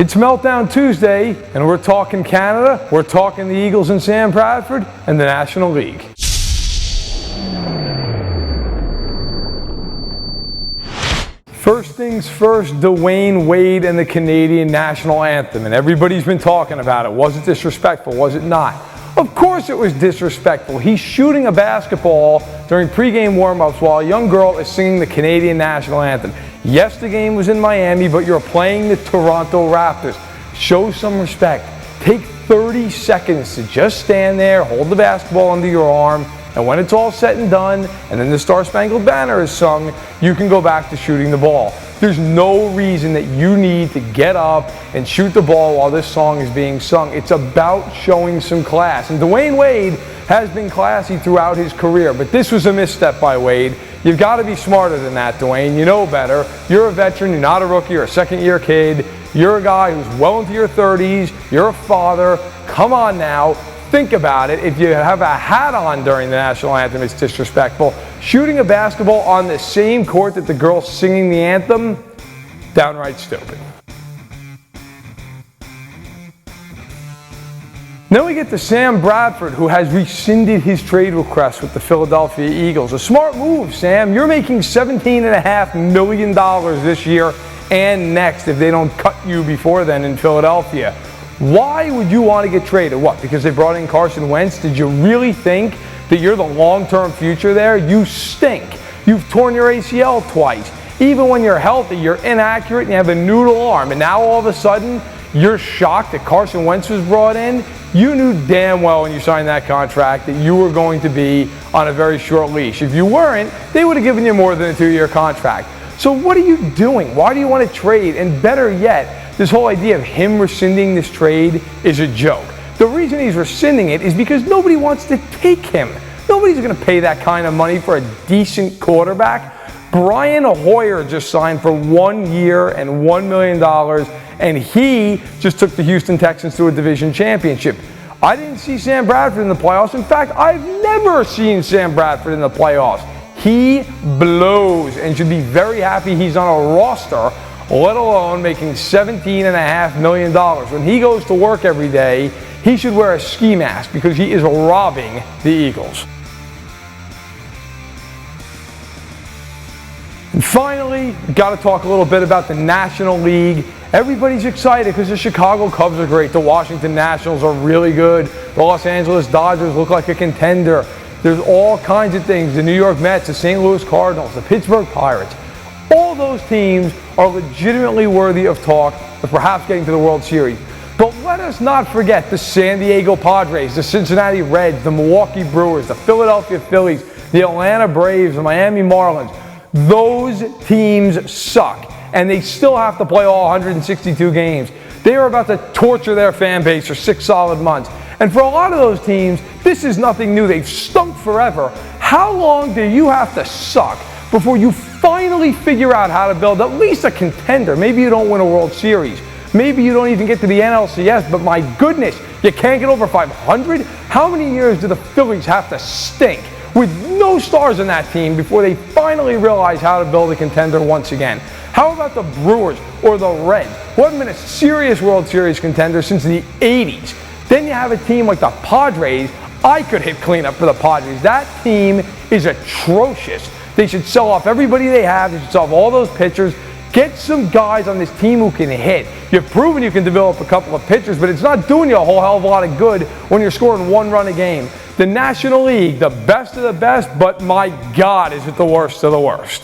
It's Meltdown Tuesday, and we're talking Canada, we're talking the Eagles and Sam Bradford, and the National League. First things first, Dwyane Wade and the Canadian national anthem, and everybody's been talking about it. Was it disrespectful? Was it not? Of course it was disrespectful. He's shooting a basketball during pregame warm-ups while a young girl is singing the Canadian national anthem. Yes, the game was in Miami, but you're playing the Toronto Raptors. Show some respect. Take 30 seconds to just stand there, hold the basketball under your arm, and when it's all said and done, and then the Star-Spangled Banner is sung, you can go back to shooting the ball. There's no reason that you need to get up and shoot the ball while this song is being sung. It's about showing some class. And Dwyane Wade has been classy throughout his career, but this was a misstep by Wade. You've got to be smarter than that, Dwyane. You know better. You're a veteran. You're not a rookie or a second-year kid. You're a guy who's well into your 30s. You're a father. Come on now. Think about it. If you have a hat on during the national anthem, it's disrespectful. Shooting a basketball on the same court that the girl's singing the anthem, downright stupid. Then we get to Sam Bradford, who has rescinded his trade request with the Philadelphia Eagles. A smart move, Sam. You're making $17.5 million this year and next if they don't cut you before then in Philadelphia. Why would you want to get traded? What, because they brought in Carson Wentz? Did you really think that you're the long-term future there? You stink. You've torn your ACL twice. Even when you're healthy, you're inaccurate and you have a noodle arm. And now all of a sudden, you're shocked that Carson Wentz was brought in? You knew damn well when you signed that contract that you were going to be on a very short leash. If you weren't, they would have given you more than a 2-year contract. So what are you doing? Why do you want to trade? And better yet, this whole idea of him rescinding this trade is a joke. The reason he's rescinding it is because nobody wants to take him. Nobody's going to pay that kind of money for a decent quarterback. Brian Hoyer just signed for 1 year and $1 million, and he just took the Houston Texans to a division championship. I didn't see Sam Bradford in the playoffs. In fact, I've never seen Sam Bradford in the playoffs. He blows and should be very happy he's on a roster, let alone making $17.5 million. When he goes to work every day, he should wear a ski mask because he is robbing the Eagles. And finally, got to talk a little bit about the National League. Everybody's excited because the Chicago Cubs are great. The Washington Nationals are really good. The Los Angeles Dodgers look like a contender. There's all kinds of things. The New York Mets, the St. Louis Cardinals, the Pittsburgh Pirates. All those teams are legitimately worthy of talk of perhaps getting to the World Series. But let us not forget the San Diego Padres, the Cincinnati Reds, the Milwaukee Brewers, the Philadelphia Phillies, the Atlanta Braves, the Miami Marlins. Those teams suck, and they still have to play all 162 games. They are about to torture their fan base for 6 solid months. And for a lot of those teams, this is nothing new. They've stunk forever. How long do you have to suck before you finally figure out how to build at least a contender? Maybe you don't win a World Series. Maybe you don't even get to the NLCS, but my goodness, you can't get over 500? How many years do the Phillies have to stink with no stars in that team before they finally realize how to build a contender once again? How about the Brewers or the Reds, who haven't been a serious World Series contender since the 80s? Then you have a team like the Padres. I could hit cleanup for the Padres. That team is atrocious. They should sell off everybody they have. They should sell off all those pitchers. Get some guys on this team who can hit. You've proven you can develop a couple of pitchers, but it's not doing you a whole hell of a lot of good when you're scoring 1 run a game. The National League, the best of the best, but my God, is it the worst of the worst.